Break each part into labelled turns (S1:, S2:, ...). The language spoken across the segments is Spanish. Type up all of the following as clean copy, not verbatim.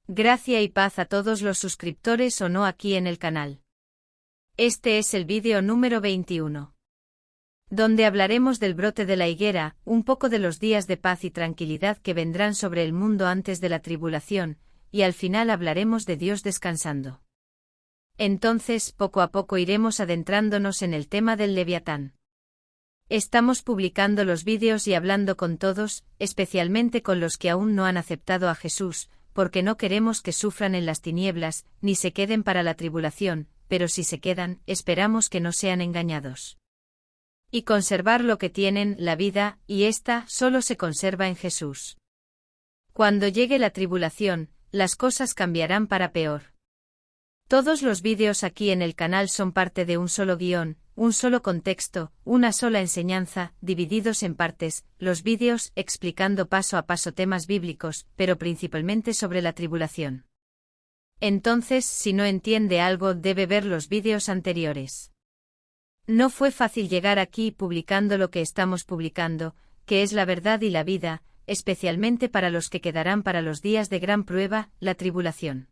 S1: Gracia y paz a todos los suscriptores o no aquí en el canal. Este es el vídeo número 21. Donde hablaremos del brote de la higuera, un poco de los días de paz y tranquilidad que vendrán sobre el mundo antes de la tribulación, y al final hablaremos de Dios descansando. Entonces, poco a poco iremos adentrándonos en el tema del Leviatán. Estamos publicando los vídeos y hablando con todos, especialmente con los que aún no han aceptado a Jesús, porque no queremos que sufran en las tinieblas, ni se queden para la tribulación, pero si se quedan, esperamos que no sean engañados. Y conservar lo que tienen, la vida, y ésta solo se conserva en Jesús. Cuando llegue la tribulación, las cosas cambiarán para peor. Todos los vídeos aquí en el canal son parte de un solo guión, un solo contexto, una sola enseñanza, divididos en partes, los vídeos explicando paso a paso temas bíblicos, pero principalmente sobre la tribulación. Entonces, si no entiende algo, debe ver los vídeos anteriores. No fue fácil llegar aquí publicando lo que estamos publicando, que es la verdad y la vida, especialmente para los que quedarán para los días de gran prueba, la tribulación.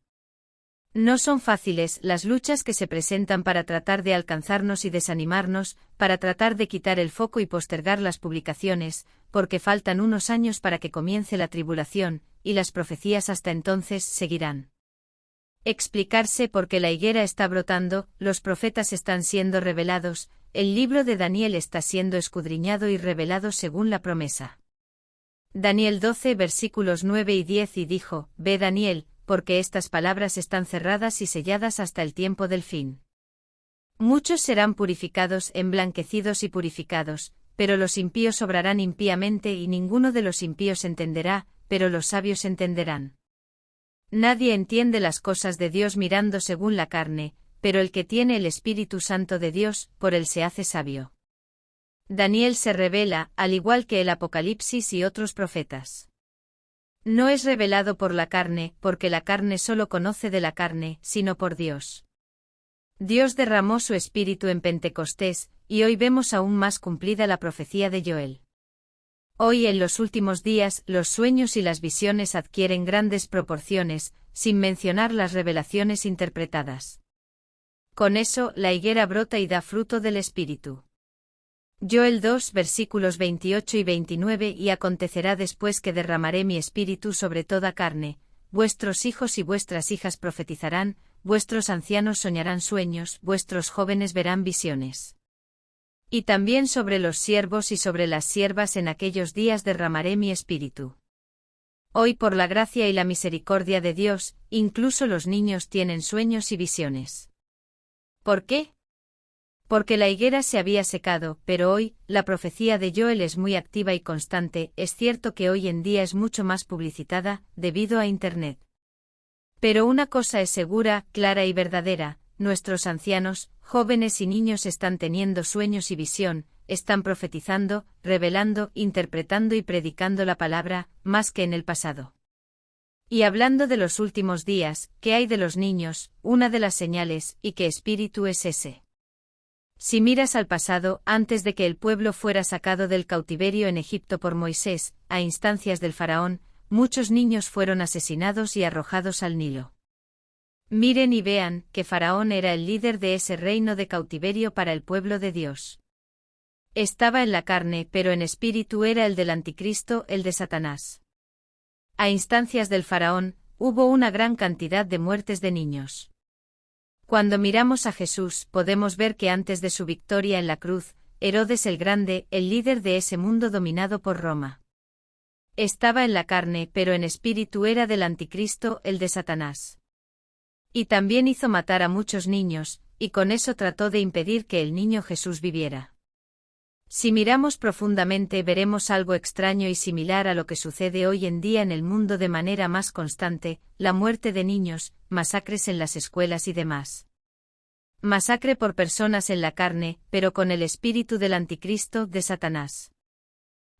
S1: No son fáciles las luchas que se presentan para tratar de alcanzarnos y desanimarnos, para tratar de quitar el foco y postergar las publicaciones, porque faltan unos años para que comience la tribulación, y las profecías hasta entonces seguirán. Explicarse por qué la higuera está brotando, los profetas están siendo revelados, el libro de Daniel está siendo escudriñado y revelado según la promesa. Daniel 12 versículos 9 y 10 y dijo, ve Daniel, porque estas palabras están cerradas y selladas hasta el tiempo del fin. Muchos serán purificados, emblanquecidos y purificados, pero los impíos obrarán impíamente y ninguno de los impíos entenderá, pero los sabios entenderán. Nadie entiende las cosas de Dios mirando según la carne, pero el que tiene el Espíritu Santo de Dios, por él se hace sabio. Daniel se revela, al igual que el Apocalipsis y otros profetas. No es revelado por la carne, porque la carne solo conoce de la carne, sino por Dios. Dios derramó su Espíritu en Pentecostés, y hoy vemos aún más cumplida la profecía de Joel. Hoy en los últimos días, los sueños y las visiones adquieren grandes proporciones, sin mencionar las revelaciones interpretadas. Con eso, la higuera brota y da fruto del Espíritu. Joel 2 versículos 28 y 29 y acontecerá después que derramaré mi espíritu sobre toda carne, vuestros hijos y vuestras hijas profetizarán, vuestros ancianos soñarán sueños, vuestros jóvenes verán visiones. Y también sobre los siervos y sobre las siervas en aquellos días derramaré mi espíritu. Hoy por la gracia y la misericordia de Dios, incluso los niños tienen sueños y visiones. ¿Por qué? Porque la higuera se había secado, pero hoy, la profecía de Joel es muy activa y constante. Es cierto que hoy en día es mucho más publicitada, debido a Internet. Pero una cosa es segura, clara y verdadera, nuestros ancianos, jóvenes y niños están teniendo sueños y visión, están profetizando, revelando, interpretando y predicando la palabra, más que en el pasado. Y hablando de los últimos días, ¿qué hay de los niños? Una de las señales, ¿y qué espíritu es ese? Si miras al pasado, antes de que el pueblo fuera sacado del cautiverio en Egipto por Moisés, a instancias del faraón, muchos niños fueron asesinados y arrojados al Nilo. Miren y vean que Faraón era el líder de ese reino de cautiverio para el pueblo de Dios. Estaba en la carne, pero en espíritu era el del anticristo, el de Satanás. A instancias del faraón, hubo una gran cantidad de muertes de niños. Cuando miramos a Jesús, podemos ver que antes de su victoria en la cruz, Herodes el Grande, el líder de ese mundo dominado por Roma, estaba en la carne, pero en espíritu era del anticristo, el de Satanás. Y también hizo matar a muchos niños, y con eso trató de impedir que el niño Jesús viviera. Si miramos profundamente veremos algo extraño y similar a lo que sucede hoy en día en el mundo de manera más constante, la muerte de niños, masacres en las escuelas y demás. Masacre por personas en la carne, pero con el espíritu del anticristo, de Satanás.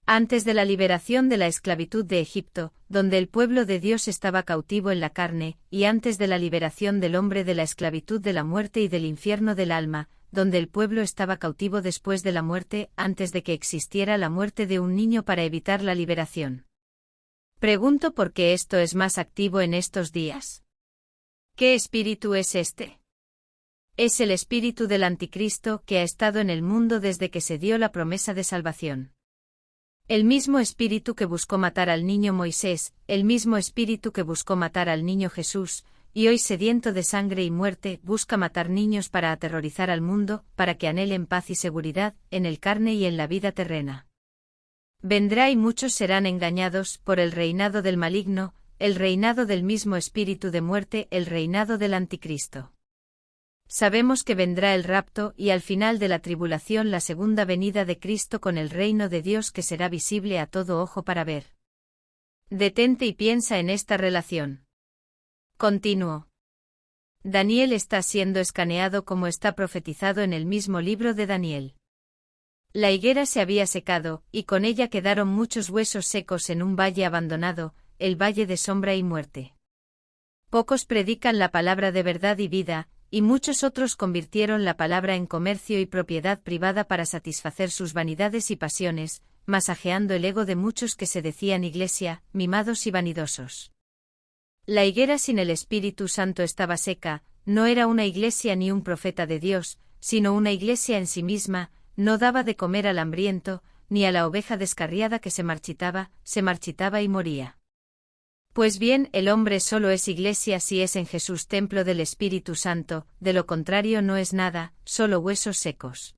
S1: Antes de la liberación de la esclavitud de Egipto, donde el pueblo de Dios estaba cautivo en la carne, y antes de la liberación del hombre de la esclavitud de la muerte y del infierno del alma, donde el pueblo estaba cautivo después de la muerte, antes de que existiera la muerte de un niño para evitar la liberación. Pregunto por qué esto es más activo en estos días. ¿Qué espíritu es este? Es el espíritu del anticristo que ha estado en el mundo desde que se dio la promesa de salvación. El mismo espíritu que buscó matar al niño Moisés, el mismo espíritu que buscó matar al niño Jesús, y hoy sediento de sangre y muerte busca matar niños para aterrorizar al mundo, para que anhelen paz y seguridad, en el carne y en la vida terrena. Vendrá y muchos serán engañados por el reinado del maligno, el reinado del mismo espíritu de muerte, el reinado del anticristo. Sabemos que vendrá el rapto y al final de la tribulación la segunda venida de Cristo con el reino de Dios que será visible a todo ojo para ver. Detente y piensa en esta relación. Continuo. Daniel está siendo escaneado como está profetizado en el mismo libro de Daniel. La higuera se había secado, y con ella quedaron muchos huesos secos en un valle abandonado, el valle de sombra y muerte. Pocos predican la palabra de verdad y vida, y muchos otros convirtieron la palabra en comercio y propiedad privada para satisfacer sus vanidades y pasiones, masajeando el ego de muchos que se decían iglesia, mimados y vanidosos. La higuera sin el Espíritu Santo estaba seca, no era una iglesia ni un profeta de Dios, sino una iglesia en sí misma, no daba de comer al hambriento, ni a la oveja descarriada que se marchitaba y moría. Pues bien, el hombre solo es iglesia si es en Jesús templo del Espíritu Santo, de lo contrario no es nada, solo huesos secos.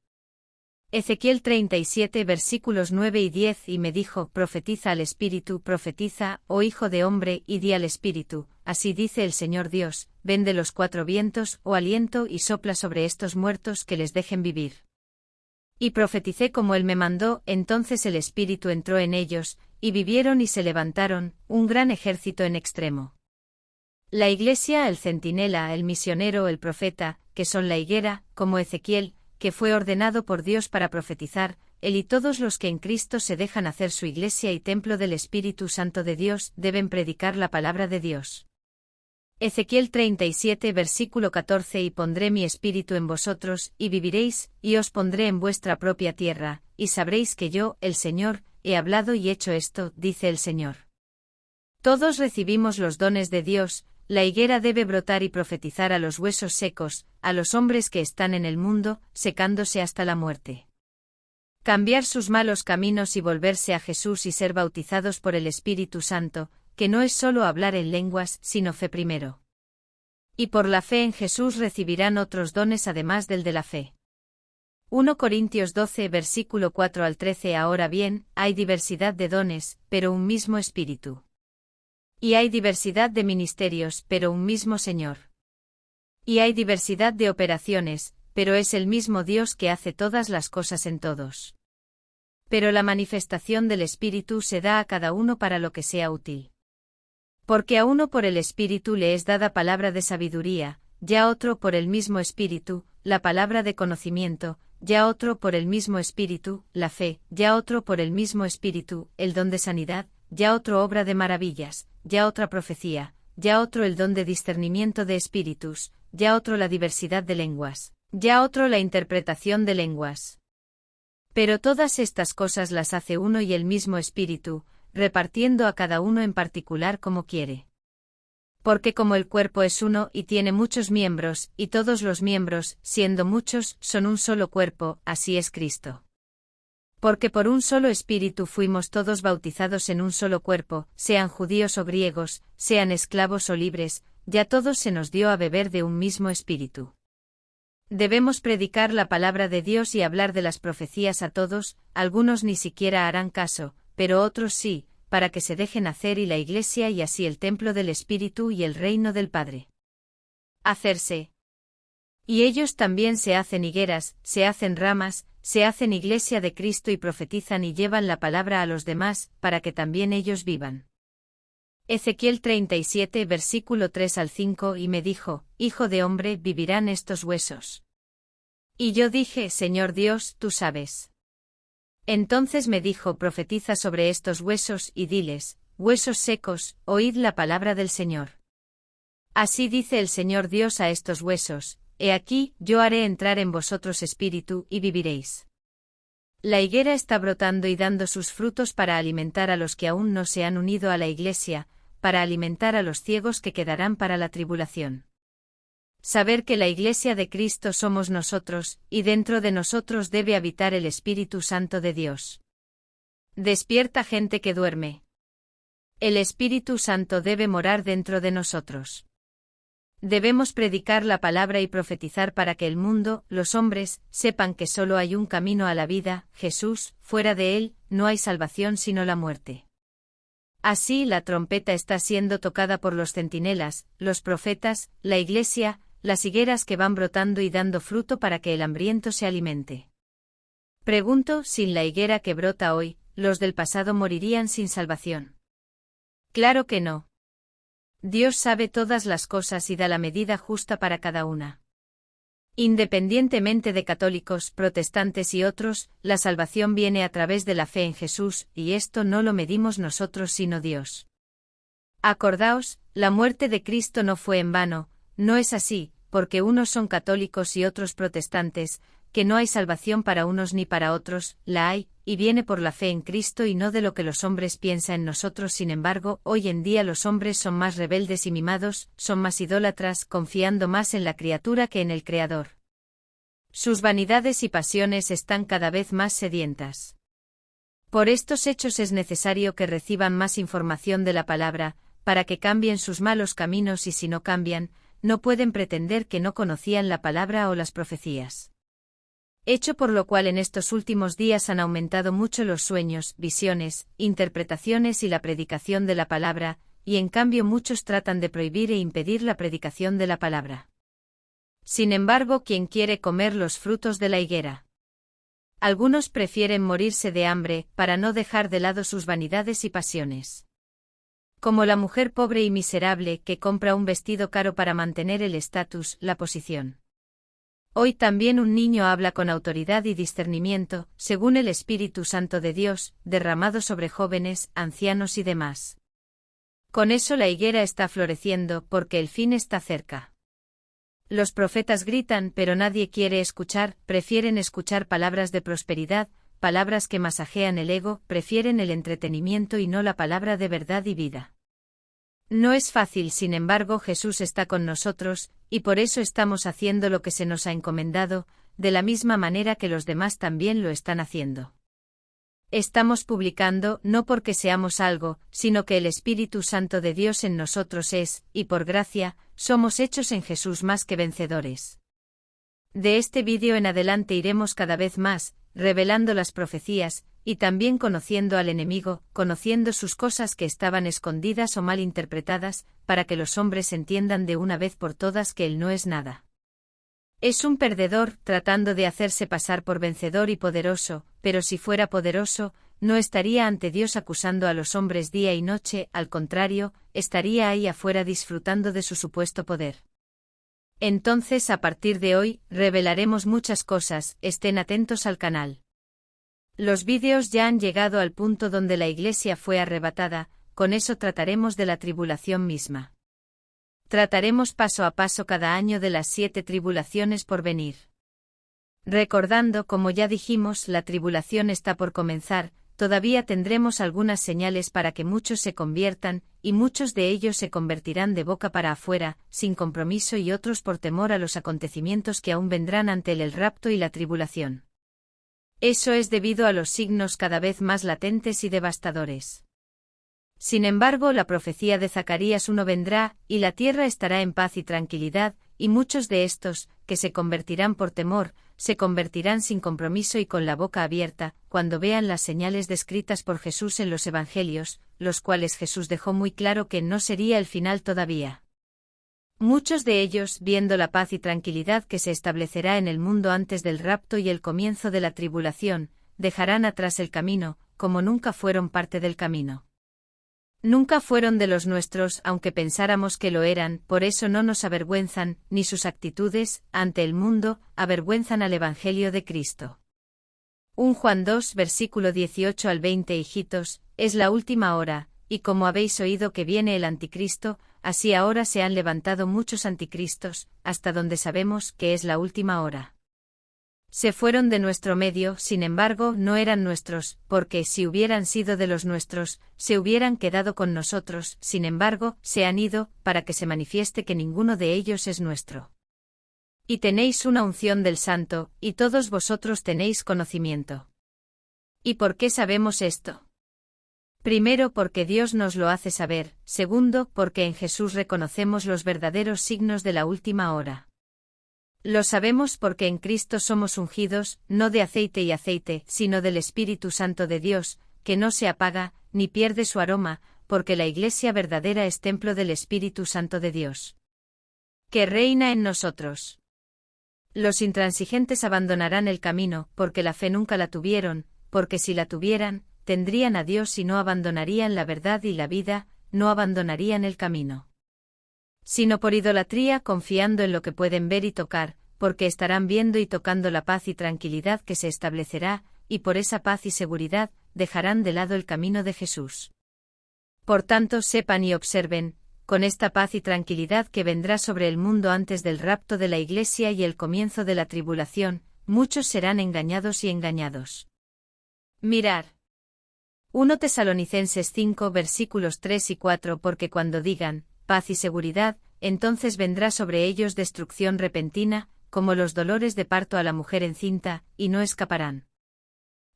S1: Ezequiel 37 versículos 9 y 10 Y me dijo, profetiza al Espíritu, profetiza, oh hijo de hombre, y di al Espíritu, así dice el Señor Dios, ven de los cuatro vientos, oh aliento, y sopla sobre estos muertos que les dejen vivir. Y profeticé como él me mandó, entonces el Espíritu entró en ellos, y vivieron y se levantaron, un gran ejército en extremo. La iglesia, el centinela, el misionero, el profeta, que son la higuera, como Ezequiel, que fue ordenado por Dios para profetizar, él y todos los que en Cristo se dejan hacer su iglesia y templo del Espíritu Santo de Dios, deben predicar la palabra de Dios. Ezequiel 37 versículo 14 Y pondré mi espíritu en vosotros, y viviréis, y os pondré en vuestra propia tierra, y sabréis que yo, el Señor, he hablado y hecho esto, dice el Señor. Todos recibimos los dones de Dios, la higuera debe brotar y profetizar a los huesos secos, a los hombres que están en el mundo, secándose hasta la muerte. Cambiar sus malos caminos y volverse a Jesús y ser bautizados por el Espíritu Santo, que no es solo hablar en lenguas, sino fe primero. Y por la fe en Jesús recibirán otros dones además del de la fe. 1 Corintios 12 versículo 4 al 13 Ahora bien, hay diversidad de dones, pero un mismo Espíritu. Y hay diversidad de ministerios, pero un mismo Señor. Y hay diversidad de operaciones, pero es el mismo Dios que hace todas las cosas en todos. Pero la manifestación del Espíritu se da a cada uno para lo que sea útil. Porque a uno por el Espíritu le es dada palabra de sabiduría, ya otro por el mismo Espíritu, la palabra de conocimiento, ya otro por el mismo Espíritu, la fe, ya otro por el mismo Espíritu, el don de sanidad, ya otro obra de maravillas, ya otra profecía, ya otro el don de discernimiento de espíritus, ya otro la diversidad de lenguas, ya otro la interpretación de lenguas. Pero todas estas cosas las hace uno y el mismo Espíritu, repartiendo a cada uno en particular como quiere. Porque como el cuerpo es uno y tiene muchos miembros, y todos los miembros, siendo muchos, son un solo cuerpo, así es Cristo. Porque por un solo Espíritu fuimos todos bautizados en un solo cuerpo, sean judíos o griegos, sean esclavos o libres, ya todos se nos dio a beber de un mismo Espíritu. Debemos predicar la palabra de Dios y hablar de las profecías a todos, algunos ni siquiera harán caso, pero otros sí, para que se dejen hacer y la Iglesia y así el templo del Espíritu y el reino del Padre. Hacerse. Y ellos también se hacen higueras, se hacen ramas, se hacen iglesia de Cristo y profetizan y llevan la palabra a los demás, para que también ellos vivan. Ezequiel 37 versículo 3 al 5 Y me dijo, Hijo de hombre, ¿vivirán estos huesos? Y yo dije, Señor Dios, tú sabes. Entonces me dijo, profetiza sobre estos huesos y diles, huesos secos, oíd la palabra del Señor. Así dice el Señor Dios a estos huesos, he aquí, yo haré entrar en vosotros espíritu y viviréis. La higuera está brotando y dando sus frutos para alimentar a los que aún no se han unido a la Iglesia, para alimentar a los ciegos que quedarán para la tribulación. Saber que la Iglesia de Cristo somos nosotros, y dentro de nosotros debe habitar el Espíritu Santo de Dios. Despierta gente que duerme. El Espíritu Santo debe morar dentro de nosotros. Debemos predicar la palabra y profetizar para que el mundo, los hombres, sepan que solo hay un camino a la vida, Jesús, fuera de él, no hay salvación sino la muerte. Así la trompeta está siendo tocada por los centinelas, los profetas, la Iglesia, las higueras que van brotando y dando fruto para que el hambriento se alimente. Pregunto, sin la higuera que brota hoy, ¿los del pasado morirían sin salvación? Claro que no. Dios sabe todas las cosas y da la medida justa para cada una. Independientemente de católicos, protestantes y otros, la salvación viene a través de la fe en Jesús, y esto no lo medimos nosotros sino Dios. Acordaos, la muerte de Cristo no fue en vano, no es así, porque unos son católicos y otros protestantes, que no hay salvación para unos ni para otros, la hay, y viene por la fe en Cristo y no de lo que los hombres piensan en nosotros. Sin embargo, hoy en día los hombres son más rebeldes y mimados, son más idólatras, confiando más en la criatura que en el Creador. Sus vanidades y pasiones están cada vez más sedientas. Por estos hechos es necesario que reciban más información de la palabra, para que cambien sus malos caminos, y si no cambian, no pueden pretender que no conocían la palabra o las profecías. Hecho por lo cual en estos últimos días han aumentado mucho los sueños, visiones, interpretaciones y la predicación de la palabra, y en cambio muchos tratan de prohibir e impedir la predicación de la palabra. Sin embargo, ¿quién quiere comer los frutos de la higuera? Algunos prefieren morirse de hambre, para no dejar de lado sus vanidades y pasiones. Como la mujer pobre y miserable que compra un vestido caro para mantener el estatus, la posición. Hoy también un niño habla con autoridad y discernimiento, según el Espíritu Santo de Dios, derramado sobre jóvenes, ancianos y demás. Con eso la higuera está floreciendo, porque el fin está cerca. Los profetas gritan, pero nadie quiere escuchar, prefieren escuchar palabras de prosperidad, palabras que masajean el ego, prefieren el entretenimiento y no la palabra de verdad y vida. No es fácil, sin embargo Jesús está con nosotros, y por eso estamos haciendo lo que se nos ha encomendado, de la misma manera que los demás también lo están haciendo. Estamos publicando, no porque seamos algo, sino que el Espíritu Santo de Dios en nosotros es, y por gracia, somos hechos en Jesús más que vencedores. De este vídeo en adelante iremos cada vez más, revelando las profecías, y también conociendo al enemigo, conociendo sus cosas que estaban escondidas o mal interpretadas, para que los hombres entiendan de una vez por todas que él no es nada. Es un perdedor, tratando de hacerse pasar por vencedor y poderoso, pero si fuera poderoso, no estaría ante Dios acusando a los hombres día y noche, al contrario, estaría ahí afuera disfrutando de su supuesto poder. Entonces a partir de hoy, revelaremos muchas cosas, estén atentos al canal. Los vídeos ya han llegado al punto donde la Iglesia fue arrebatada, con eso trataremos de la tribulación misma. Trataremos paso a paso cada año de las 7 tribulaciones por venir. Recordando, como ya dijimos, la tribulación está por comenzar, todavía tendremos algunas señales para que muchos se conviertan, y muchos de ellos se convertirán de boca para afuera, sin compromiso, y otros por temor a los acontecimientos que aún vendrán ante el rapto y la tribulación. Eso es debido a los signos cada vez más latentes y devastadores. Sin embargo, la profecía de Zacarías 1 vendrá, y la tierra estará en paz y tranquilidad, y muchos de estos, que se convertirán por temor, se convertirán sin compromiso y con la boca abierta, cuando vean las señales descritas por Jesús en los Evangelios, los cuales Jesús dejó muy claro que no sería el final todavía. Muchos de ellos, viendo la paz y tranquilidad que se establecerá en el mundo antes del rapto y el comienzo de la tribulación, dejarán atrás el camino, como nunca fueron parte del camino. Nunca fueron de los nuestros, aunque pensáramos que lo eran, por eso no nos avergüenzan, ni sus actitudes, ante el mundo, avergüenzan al Evangelio de Cristo. 1 Juan 2, versículo 18 al 20. Hijitos, es la última hora, y como habéis oído que viene el anticristo, así ahora se han levantado muchos anticristos, hasta donde sabemos que es la última hora. Se fueron de nuestro medio, sin embargo, no eran nuestros, porque si hubieran sido de los nuestros, se hubieran quedado con nosotros, sin embargo, se han ido, para que se manifieste que ninguno de ellos es nuestro. Y tenéis una unción del Santo, y todos vosotros tenéis conocimiento. ¿Y por qué sabemos esto? Primero, porque Dios nos lo hace saber; segundo, porque en Jesús reconocemos los verdaderos signos de la última hora. Lo sabemos porque en Cristo somos ungidos, no de aceite y aceite, sino del Espíritu Santo de Dios, que no se apaga, ni pierde su aroma, porque la Iglesia verdadera es templo del Espíritu Santo de Dios, que reina en nosotros. Los intransigentes abandonarán el camino, porque la fe nunca la tuvieron, porque si la tuvieran, tendrían a Dios y no abandonarían la verdad y la vida, no abandonarían el camino. Sino por idolatría, confiando en lo que pueden ver y tocar, porque estarán viendo y tocando la paz y tranquilidad que se establecerá, y por esa paz y seguridad, dejarán de lado el camino de Jesús. Por tanto, sepan y observen, con esta paz y tranquilidad que vendrá sobre el mundo antes del rapto de la Iglesia y el comienzo de la tribulación, muchos serán engañados y engañados. Mirar. 1 Tesalonicenses 5 versículos 3 y 4 Porque cuando digan, paz y seguridad, entonces vendrá sobre ellos destrucción repentina, como los dolores de parto a la mujer encinta, y no escaparán.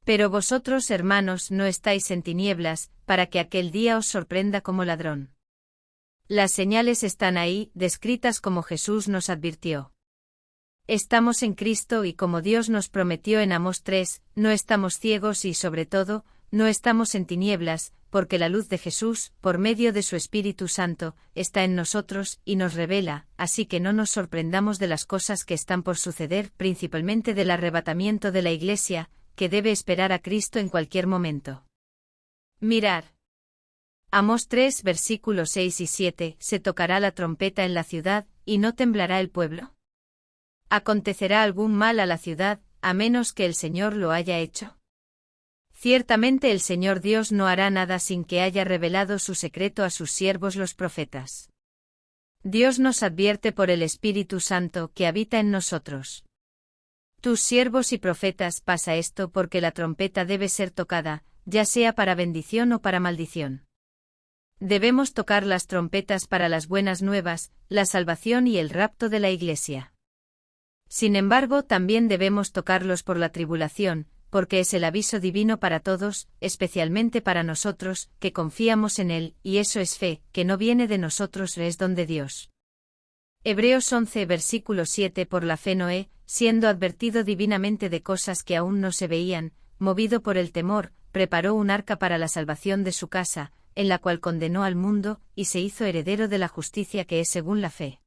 S1: Pero vosotros, hermanos, no estáis en tinieblas, para que aquel día os sorprenda como ladrón. Las señales están ahí, descritas como Jesús nos advirtió. Estamos en Cristo y como Dios nos prometió en Amós 3, no estamos ciegos y, sobre todo, no estamos en tinieblas, porque la luz de Jesús, por medio de su Espíritu Santo, está en nosotros y nos revela, así que no nos sorprendamos de las cosas que están por suceder, principalmente del arrebatamiento de la Iglesia, que debe esperar a Cristo en cualquier momento. Mirar. Amós 3 versículos 6 y 7 Se tocará la trompeta en la ciudad, y no temblará el pueblo. ¿Acontecerá algún mal a la ciudad, a menos que el Señor lo haya hecho? Ciertamente el Señor Dios no hará nada sin que haya revelado su secreto a sus siervos los profetas. Dios nos advierte por el Espíritu Santo que habita en nosotros. Tus siervos y profetas pasa esto porque la trompeta debe ser tocada, ya sea para bendición o para maldición. Debemos tocar las trompetas para las buenas nuevas, la salvación y el rapto de la Iglesia. Sin embargo, también debemos tocarlos por la tribulación, porque es el aviso divino para todos, especialmente para nosotros, que confiamos en Él, y eso es fe, que no viene de nosotros, es don de Dios. Hebreos 11 versículo 7 Por la fe Noé, siendo advertido divinamente de cosas que aún no se veían, movido por el temor, preparó un arca para la salvación de su casa, en la cual condenó al mundo, y se hizo heredero de la justicia que es según la fe.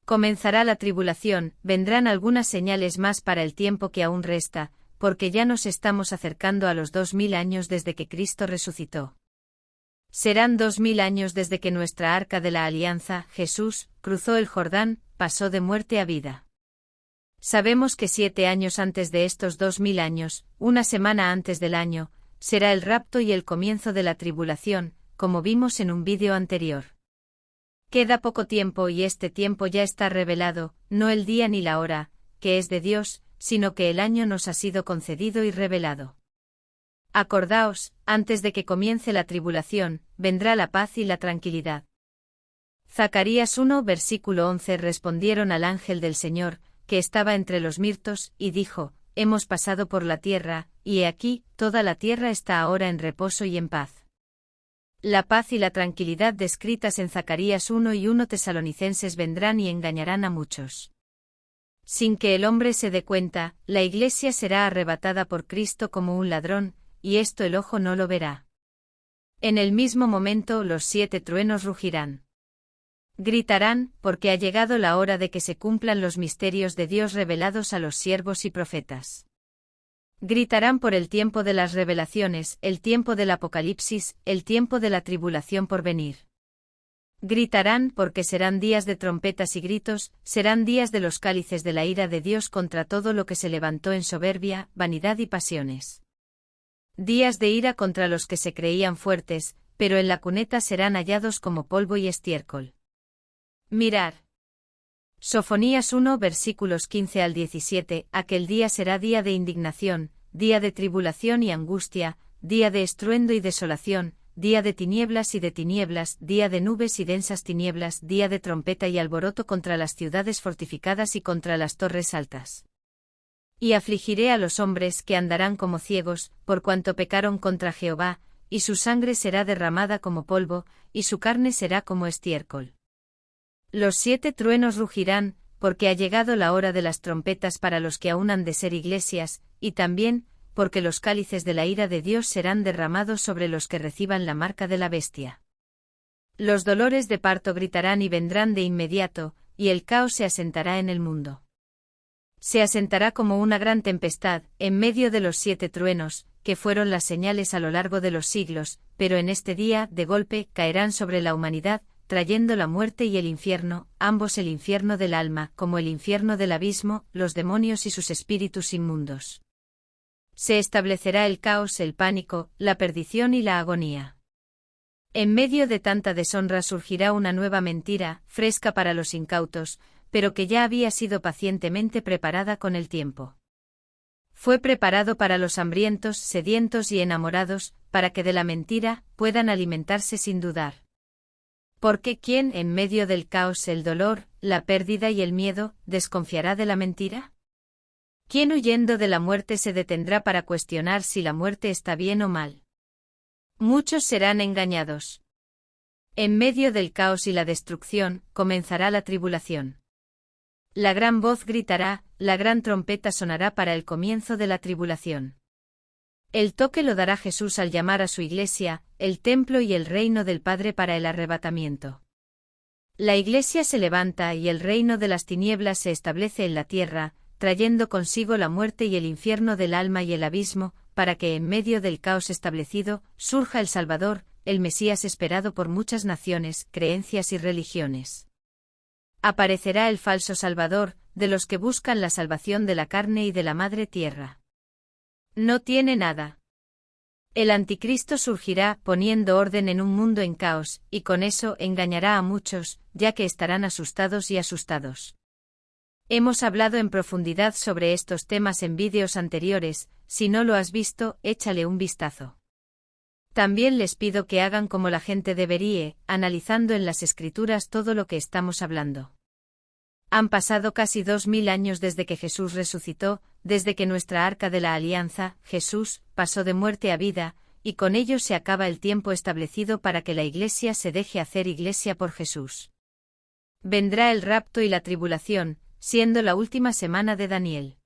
S1: Comenzará la tribulación, vendrán algunas señales más para el tiempo que aún resta, porque ya nos estamos acercando a los 2000 años desde que Cristo resucitó. Serán 2000 años desde que nuestra arca de la alianza, Jesús, cruzó el Jordán, pasó de muerte a vida. Sabemos que 7 años antes de estos 2000 años, una semana antes del año, será el rapto y el comienzo de la tribulación, como vimos en un vídeo anterior. Queda poco tiempo y este tiempo ya está revelado, no el día ni la hora, que es de Dios, sino que el año nos ha sido concedido y revelado. Acordaos, antes de que comience la tribulación, vendrá la paz y la tranquilidad. Zacarías 1 versículo 11 Respondieron al ángel del Señor, que estaba entre los mirtos, y dijo, Hemos pasado por la tierra, y he aquí, toda la tierra está ahora en reposo y en paz. La paz y la tranquilidad descritas en Zacarías 1 y 1 Tesalonicenses vendrán y engañarán a muchos. Sin que el hombre se dé cuenta, la Iglesia será arrebatada por Cristo como un ladrón, y esto el ojo no lo verá. En el mismo momento los 7 truenos rugirán. Gritarán, porque ha llegado la hora de que se cumplan los misterios de Dios revelados a los siervos y profetas. Gritarán por el tiempo de las revelaciones, el tiempo del Apocalipsis, el tiempo de la tribulación por venir. Gritarán porque serán días de trompetas y gritos, serán días de los cálices de la ira de Dios contra todo lo que se levantó en soberbia, vanidad y pasiones. Días de ira contra los que se creían fuertes, pero en la cuneta serán hallados como polvo y estiércol. Mirar. Sofonías 1 versículos 15 al 17, aquel día será día de indignación, día de tribulación y angustia, día de estruendo y desolación, día de tinieblas y de tinieblas, día de nubes y densas tinieblas, día de trompeta y alboroto contra las ciudades fortificadas y contra las torres altas. Y afligiré a los hombres que andarán como ciegos, por cuanto pecaron contra Jehová, y su sangre será derramada como polvo, y su carne será como estiércol. Los 7 truenos rugirán, porque ha llegado la hora de las trompetas para los que aún han de ser iglesias, y también, porque los cálices de la ira de Dios serán derramados sobre los que reciban la marca de la bestia. Los dolores de parto gritarán y vendrán de inmediato, y el caos se asentará en el mundo. Se asentará como una gran tempestad, en medio de los 7 truenos, que fueron las señales a lo largo de los siglos, pero en este día, de golpe, caerán sobre la humanidad, trayendo la muerte y el infierno, ambos el infierno del alma, como el infierno del abismo, los demonios y sus espíritus inmundos. Se establecerá el caos, el pánico, la perdición y la agonía. En medio de tanta deshonra surgirá una nueva mentira, fresca para los incautos, pero que ya había sido pacientemente preparada con el tiempo. Fue preparado para los hambrientos, sedientos y enamorados, para que de la mentira puedan alimentarse sin dudar. Porque ¿quién, en medio del caos, el dolor, la pérdida y el miedo, desconfiará de la mentira? ¿Quién huyendo de la muerte se detendrá para cuestionar si la muerte está bien o mal? Muchos serán engañados. En medio del caos y la destrucción, comenzará la tribulación. La gran voz gritará, la gran trompeta sonará para el comienzo de la tribulación. El toque lo dará Jesús al llamar a su iglesia, el templo y el reino del Padre para el arrebatamiento. La iglesia se levanta y el reino de las tinieblas se establece en la tierra, trayendo consigo la muerte y el infierno del alma y el abismo, para que en medio del caos establecido, surja el Salvador, el Mesías esperado por muchas naciones, creencias y religiones. Aparecerá el falso Salvador, de los que buscan la salvación de la carne y de la madre tierra. No tiene nada. El anticristo surgirá poniendo orden en un mundo en caos, y con eso engañará a muchos, ya que estarán asustados y asustados. Hemos hablado en profundidad sobre estos temas en vídeos anteriores, si no lo has visto, échale un vistazo. También les pido que hagan como la gente debería, analizando en las Escrituras todo lo que estamos hablando. Han pasado casi 2000 años desde que Jesús resucitó, desde que nuestra arca de la alianza, Jesús, pasó de muerte a vida, y con ello se acaba el tiempo establecido para que la Iglesia se deje hacer Iglesia por Jesús. Vendrá el rapto y la tribulación, siendo la última semana de Daniel.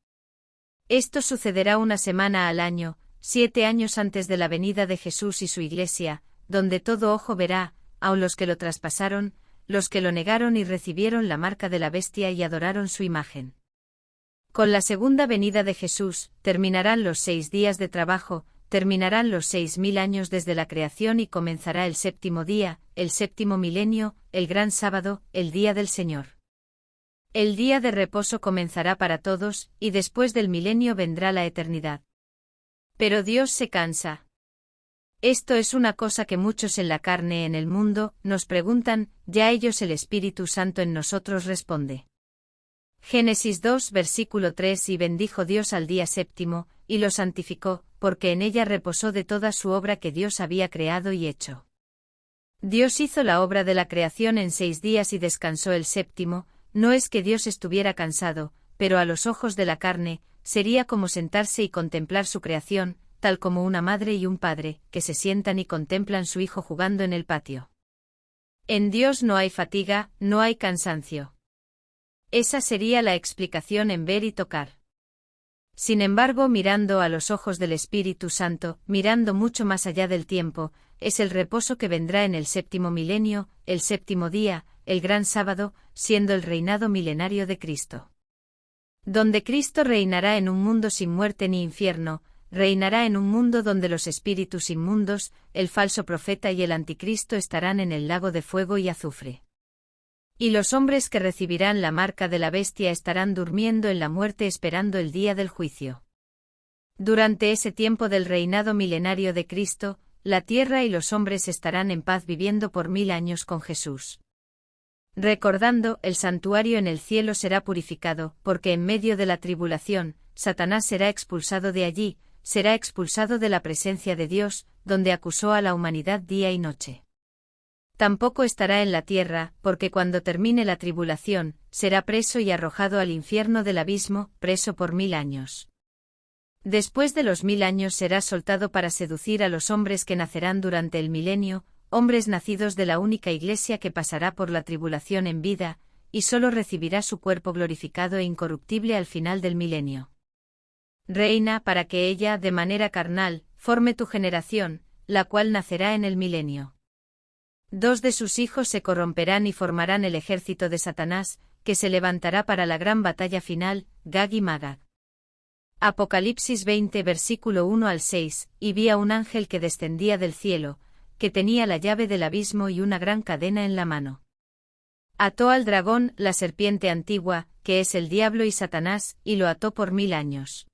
S1: Esto sucederá una semana al año, 7 años antes de la venida de Jesús y su Iglesia, donde todo ojo verá, aun los que lo traspasaron, los que lo negaron y recibieron la marca de la bestia y adoraron su imagen. Con la segunda venida de Jesús, terminarán los 6 días de trabajo, terminarán los 6000 años desde la creación y comenzará el 7º día, el 7º milenio, el gran sábado, el día del Señor. El día de reposo comenzará para todos, y después del milenio vendrá la eternidad. Pero Dios se cansa. Esto es una cosa que muchos en la carne en el mundo nos preguntan, ya ellos el Espíritu Santo en nosotros responde. Génesis 2 versículo 3 Y bendijo Dios al día 7º, y lo santificó, porque en ella reposó de toda su obra que Dios había creado y hecho. Dios hizo la obra de la creación en 6 días y descansó el 7º, no es que Dios estuviera cansado, pero a los ojos de la carne, sería como sentarse y contemplar su creación, tal como una madre y un padre, que se sientan y contemplan su hijo jugando en el patio. En Dios no hay fatiga, no hay cansancio. Esa sería la explicación en ver y tocar. Sin embargo, mirando a los ojos del Espíritu Santo, mirando mucho más allá del tiempo, es el reposo que vendrá en el 7º milenio, el 7º día, el gran sábado, siendo el reinado milenario de Cristo. Donde Cristo reinará en un mundo sin muerte ni infierno, reinará en un mundo donde los espíritus inmundos, el falso profeta y el anticristo estarán en el lago de fuego y azufre. Y los hombres que recibirán la marca de la bestia estarán durmiendo en la muerte esperando el día del juicio. Durante ese tiempo del reinado milenario de Cristo, la tierra y los hombres estarán en paz viviendo por 1000 años con Jesús. Recordando, el santuario en el cielo será purificado, porque en medio de la tribulación, Satanás será expulsado de allí, será expulsado de la presencia de Dios, donde acusó a la humanidad día y noche. Tampoco estará en la tierra, porque cuando termine la tribulación, será preso y arrojado al infierno del abismo, preso por 1000 años. Después de los 1000 años será soltado para seducir a los hombres que nacerán durante el milenio, hombres nacidos de la única iglesia que pasará por la tribulación en vida, y solo recibirá su cuerpo glorificado e incorruptible al final del milenio. Reina para que ella, de manera carnal, forme tu generación, la cual nacerá en el milenio. 2 de sus hijos se corromperán y formarán el ejército de Satanás, que se levantará para la gran batalla final, Gag y Magag. Apocalipsis 20 versículo 1 al 6, y vi a un ángel que descendía del cielo, que tenía la llave del abismo y una gran cadena en la mano. Ató al dragón, la serpiente antigua, que es el diablo y Satanás, y lo ató por 1000 años.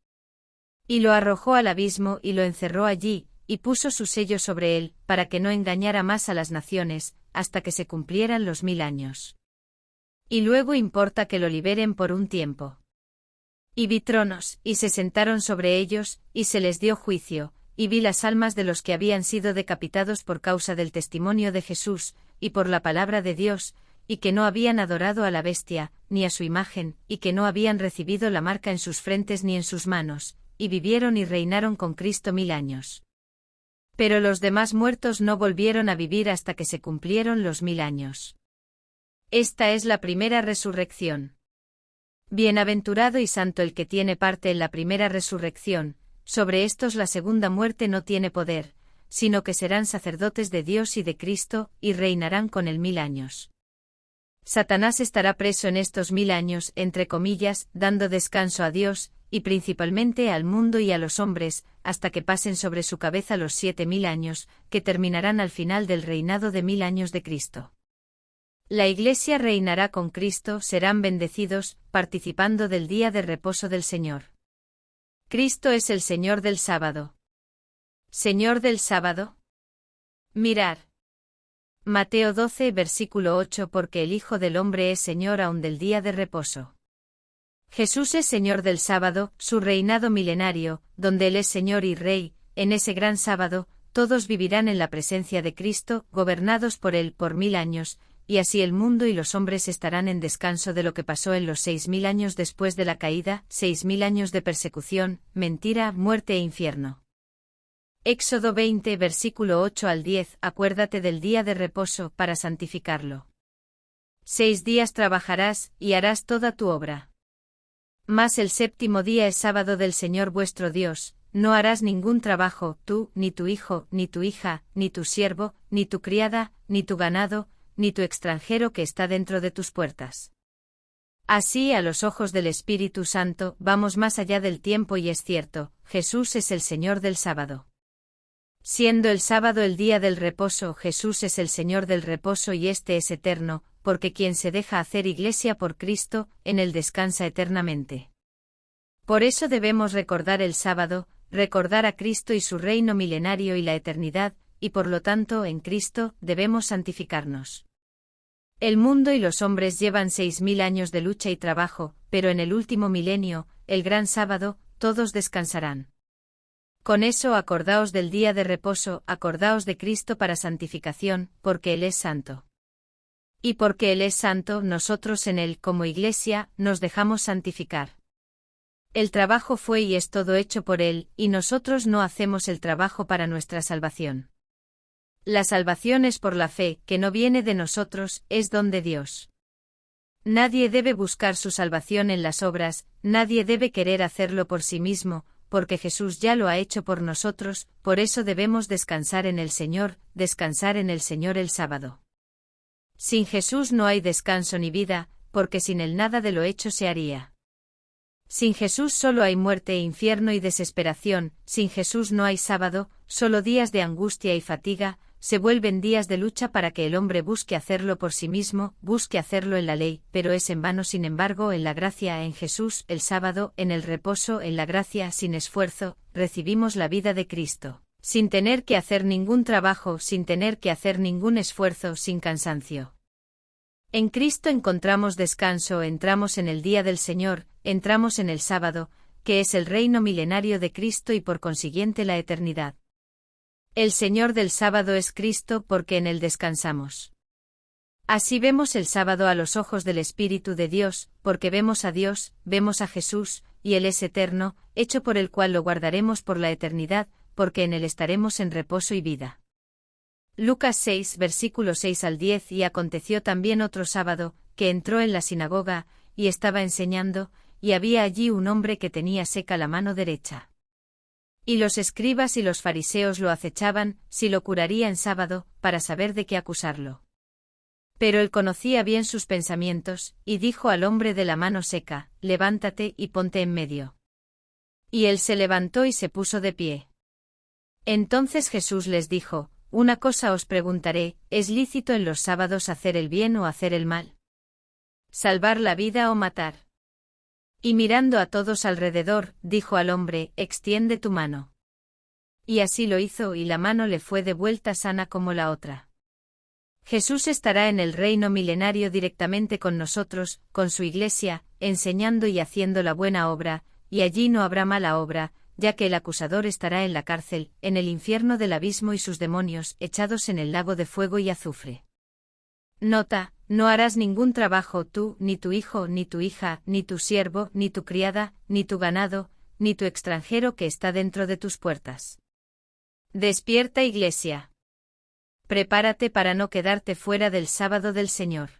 S1: Y lo arrojó al abismo y lo encerró allí, y puso su sello sobre él, para que no engañara más a las naciones, hasta que se cumplieran los 1000 años. Y luego importa que lo liberen por un tiempo. Y vi tronos, y se sentaron sobre ellos, y se les dio juicio, y vi las almas de los que habían sido decapitados por causa del testimonio de Jesús, y por la palabra de Dios, y que no habían adorado a la bestia, ni a su imagen, y que no habían recibido la marca en sus frentes ni en sus manos, y vivieron y reinaron con Cristo 1000 años. Pero los demás muertos no volvieron a vivir hasta que se cumplieron los 1000 años. Esta es la primera resurrección. Bienaventurado y santo el que tiene parte en la primera resurrección, sobre estos la segunda muerte no tiene poder, sino que serán sacerdotes de Dios y de Cristo, y reinarán con él 1000 años. Satanás estará preso en estos 1000 años, entre comillas, dando descanso a Dios, y principalmente al mundo y a los hombres, hasta que pasen sobre su cabeza los 7000 años, que terminarán al final del reinado de 1000 años de Cristo. La Iglesia reinará con Cristo, serán bendecidos, participando del día de reposo del Señor. Cristo es el Señor del sábado. ¿Señor del sábado? Mirad. Mateo 12 versículo 8 porque el Hijo del Hombre es Señor aun del día de reposo. Jesús es Señor del sábado, su reinado milenario, donde Él es Señor y Rey, en ese gran sábado, todos vivirán en la presencia de Cristo, gobernados por Él por 1000 años, y así el mundo y los hombres estarán en descanso de lo que pasó en los 6000 años después de la caída, 6000 años de persecución, mentira, muerte e infierno. Éxodo 20 versículo 8 al 10 Acuérdate del día de reposo para santificarlo. 6 días trabajarás, y harás toda tu obra. Mas el séptimo día es sábado del Señor vuestro Dios, no harás ningún trabajo, tú, ni tu hijo, ni tu hija, ni tu siervo, ni tu criada, ni tu ganado, ni tu extranjero que está dentro de tus puertas. Así, a los ojos del Espíritu Santo, vamos más allá del tiempo y es cierto, Jesús es el Señor del sábado. Siendo el sábado el día del reposo, Jesús es el Señor del reposo y este es eterno, porque quien se deja hacer iglesia por Cristo, en él descansa eternamente. Por eso debemos recordar el sábado, recordar a Cristo y su reino milenario y la eternidad, y por lo tanto en Cristo debemos santificarnos. El mundo y los hombres llevan 6000 años de lucha y trabajo, pero en el último milenio, el gran sábado, todos descansarán. Con eso acordaos del día de reposo, acordaos de Cristo para santificación, porque Él es santo. Y porque Él es santo, nosotros en Él, como Iglesia, nos dejamos santificar. El trabajo fue y es todo hecho por Él, y nosotros no hacemos el trabajo para nuestra salvación. La salvación es por la fe, que no viene de nosotros, es don de Dios. Nadie debe buscar su salvación en las obras, nadie debe querer hacerlo por sí mismo, porque Jesús ya lo ha hecho por nosotros, por eso debemos descansar en el Señor, descansar en el Señor el sábado. Sin Jesús no hay descanso ni vida, porque sin Él nada de lo hecho se haría. Sin Jesús solo hay muerte e infierno y desesperación, sin Jesús no hay sábado, solo días de angustia y fatiga, se vuelven días de lucha para que el hombre busque hacerlo por sí mismo, busque hacerlo en la ley, pero es en vano sin embargo en la gracia en Jesús, el sábado, en el reposo en la gracia sin esfuerzo, recibimos la vida de Cristo, sin tener que hacer ningún trabajo, sin tener que hacer ningún esfuerzo, sin cansancio. En Cristo encontramos descanso, entramos en el día del Señor, entramos en el sábado, que es el reino milenario de Cristo y por consiguiente la eternidad. El Señor del sábado es Cristo porque en él descansamos. Así vemos el sábado a los ojos del Espíritu de Dios, porque vemos a Dios, vemos a Jesús, y Él es eterno, hecho por el cual lo guardaremos por la eternidad, porque en él estaremos en reposo y vida. Lucas 6, versículos 6 al 10. Y aconteció también otro sábado, que entró en la sinagoga, y estaba enseñando, y había allí un hombre que tenía seca la mano derecha. Y los escribas y los fariseos lo acechaban, si lo curaría en sábado, para saber de qué acusarlo. Pero él conocía bien sus pensamientos, y dijo al hombre de la mano seca, levántate y ponte en medio. Y él se levantó y se puso de pie. Entonces Jesús les dijo, una cosa os preguntaré, ¿es lícito en los sábados hacer el bien o hacer el mal? ¿Salvar la vida o matar? Y mirando a todos alrededor, dijo al hombre, extiende tu mano. Y así lo hizo y la mano le fue devuelta sana como la otra. Jesús estará en el reino milenario directamente con nosotros, con su iglesia, enseñando y haciendo la buena obra, y allí no habrá mala obra, ya que el acusador estará en la cárcel, en el infierno del abismo y sus demonios, echados en el lago de fuego y azufre. Nota, no harás ningún trabajo tú, ni tu hijo, ni tu hija, ni tu siervo, ni tu criada, ni tu ganado, ni tu extranjero que está dentro de tus puertas. Despierta, iglesia. Prepárate para no quedarte fuera del sábado del Señor.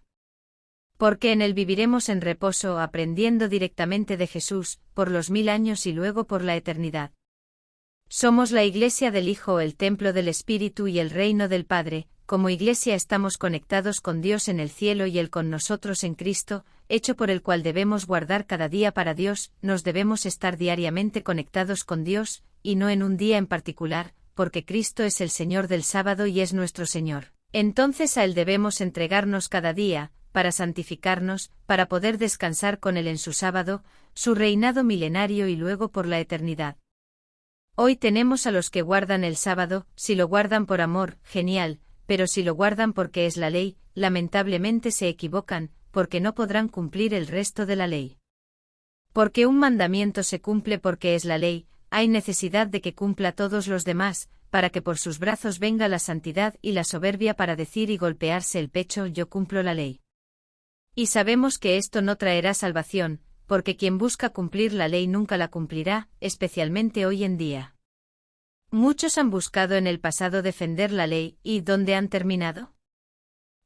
S1: Porque en él viviremos en reposo aprendiendo directamente de Jesús, por los 1000 años y luego por la eternidad. Somos la iglesia del Hijo, el templo del Espíritu y el reino del Padre. Como iglesia estamos conectados con Dios en el cielo y Él con nosotros en Cristo, hecho por el cual debemos guardar cada día para Dios, nos debemos estar diariamente conectados con Dios, y no en un día en particular, porque Cristo es el Señor del sábado y es nuestro Señor. Entonces a Él debemos entregarnos cada día, para santificarnos, para poder descansar con Él en su sábado, su reinado milenario y luego por la eternidad. Hoy tenemos a los que guardan el sábado, si lo guardan por amor, genial, pero si lo guardan porque es la ley, lamentablemente se equivocan, porque no podrán cumplir el resto de la ley. Porque un mandamiento se cumple porque es la ley, hay necesidad de que cumpla todos los demás, para que por sus brazos venga la santidad y la soberbia para decir y golpearse el pecho, yo cumplo la ley. Y sabemos que esto no traerá salvación, porque quien busca cumplir la ley nunca la cumplirá, especialmente hoy en día. Muchos han buscado en el pasado defender la ley, ¿y dónde han terminado?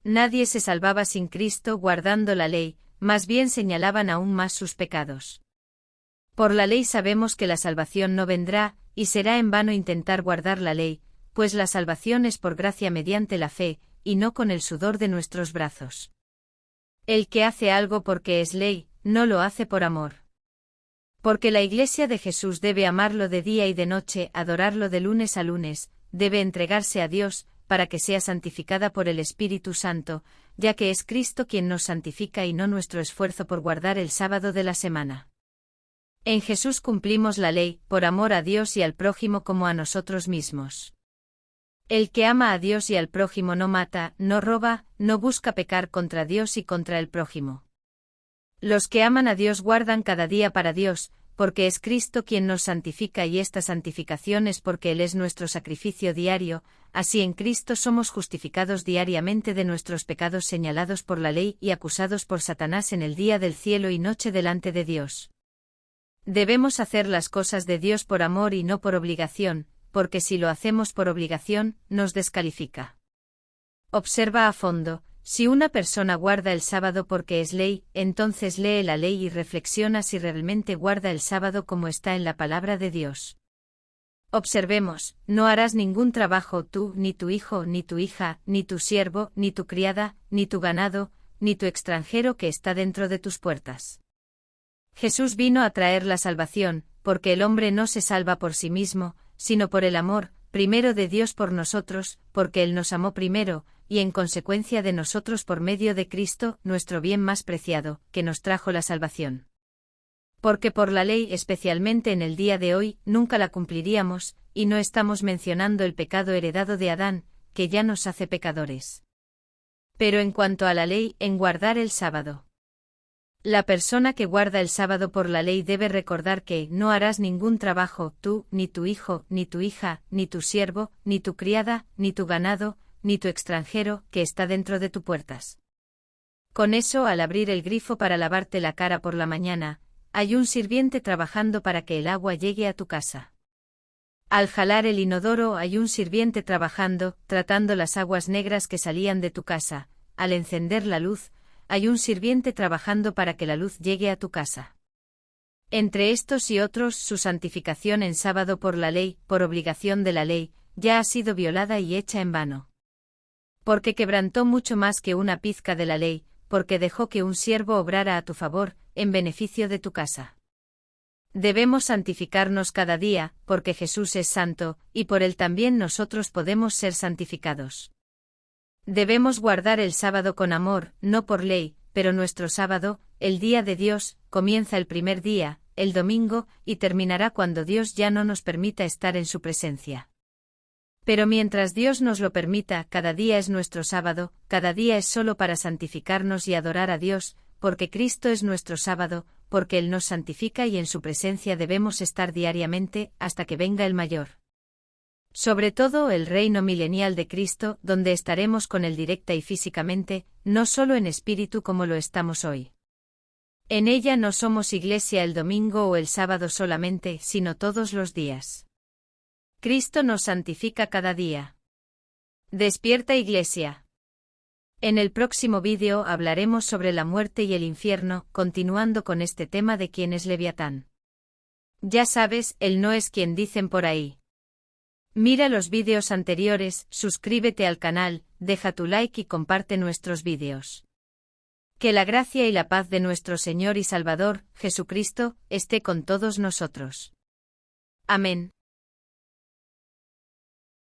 S1: Nadie se salvaba sin Cristo guardando la ley, más bien señalaban aún más sus pecados. Por la ley sabemos que la salvación no vendrá, y será en vano intentar guardar la ley, pues la salvación es por gracia mediante la fe, y no con el sudor de nuestros brazos. El que hace algo porque es ley, no lo hace por amor. Porque la Iglesia de Jesús debe amarlo de día y de noche, adorarlo de lunes a lunes, debe entregarse a Dios, para que sea santificada por el Espíritu Santo, ya que es Cristo quien nos santifica y no nuestro esfuerzo por guardar el sábado de la semana. En Jesús cumplimos la ley, por amor a Dios y al prójimo como a nosotros mismos. El que ama a Dios y al prójimo no mata, no roba, no busca pecar contra Dios y contra el prójimo. Los que aman a Dios guardan cada día para Dios, porque es Cristo quien nos santifica y esta santificación es porque Él es nuestro sacrificio diario, así en Cristo somos justificados diariamente de nuestros pecados señalados por la ley y acusados por Satanás en el día del cielo y noche delante de Dios. Debemos hacer las cosas de Dios por amor y no por obligación, porque si lo hacemos por obligación, nos descalifica. Observa a fondo, si una persona guarda el sábado porque es ley, entonces lee la ley y reflexiona si realmente guarda el sábado como está en la palabra de Dios. Observemos, no harás ningún trabajo tú, ni tu hijo, ni tu hija, ni tu siervo, ni tu criada, ni tu ganado, ni tu extranjero que está dentro de tus puertas. Jesús vino a traer la salvación, porque el hombre no se salva por sí mismo, sino por el amor, primero de Dios por nosotros, porque Él nos amó primero, y en consecuencia de nosotros por medio de Cristo, nuestro bien más preciado, que nos trajo la salvación. Porque por la ley, especialmente en el día de hoy, nunca la cumpliríamos, y no estamos mencionando el pecado heredado de Adán, que ya nos hace pecadores. Pero en cuanto a la ley, en guardar el sábado. La persona que guarda el sábado por la ley debe recordar que no harás ningún trabajo, tú, ni tu hijo, ni tu hija, ni tu siervo, ni tu criada, ni tu ganado, ni tu extranjero, que está dentro de tu puertas. Con eso, al abrir el grifo para lavarte la cara por la mañana, hay un sirviente trabajando para que el agua llegue a tu casa. Al jalar el inodoro hay un sirviente trabajando, tratando las aguas negras que salían de tu casa. Al encender la luz, hay un sirviente trabajando para que la luz llegue a tu casa. Entre estos y otros, su santificación en sábado por la ley, por obligación de la ley, ya ha sido violada y hecha en vano. Porque quebrantó mucho más que una pizca de la ley, porque dejó que un siervo obrara a tu favor, en beneficio de tu casa. Debemos santificarnos cada día, porque Jesús es santo, y por él también nosotros podemos ser santificados. Debemos guardar el sábado con amor, no por ley, pero nuestro sábado, el día de Dios, comienza el primer día, el domingo, y terminará cuando Dios ya no nos permita estar en su presencia. Pero mientras Dios nos lo permita, cada día es nuestro sábado, cada día es solo para santificarnos y adorar a Dios, porque Cristo es nuestro sábado, porque Él nos santifica y en su presencia debemos estar diariamente, hasta que venga el mayor. Sobre todo el reino milenial de Cristo, donde estaremos con Él directa y físicamente, no solo en espíritu como lo estamos hoy. En ella no somos iglesia el domingo o el sábado solamente, sino todos los días. Cristo nos santifica cada día. Despierta, Iglesia. En el próximo vídeo hablaremos sobre la muerte y el infierno, continuando con este tema de quién es Leviatán. Ya sabes, él no es quien dicen por ahí. Mira los vídeos anteriores, suscríbete al canal, deja tu like y comparte nuestros vídeos. Que la gracia y la paz de nuestro Señor y Salvador, Jesucristo, esté con todos nosotros. Amén.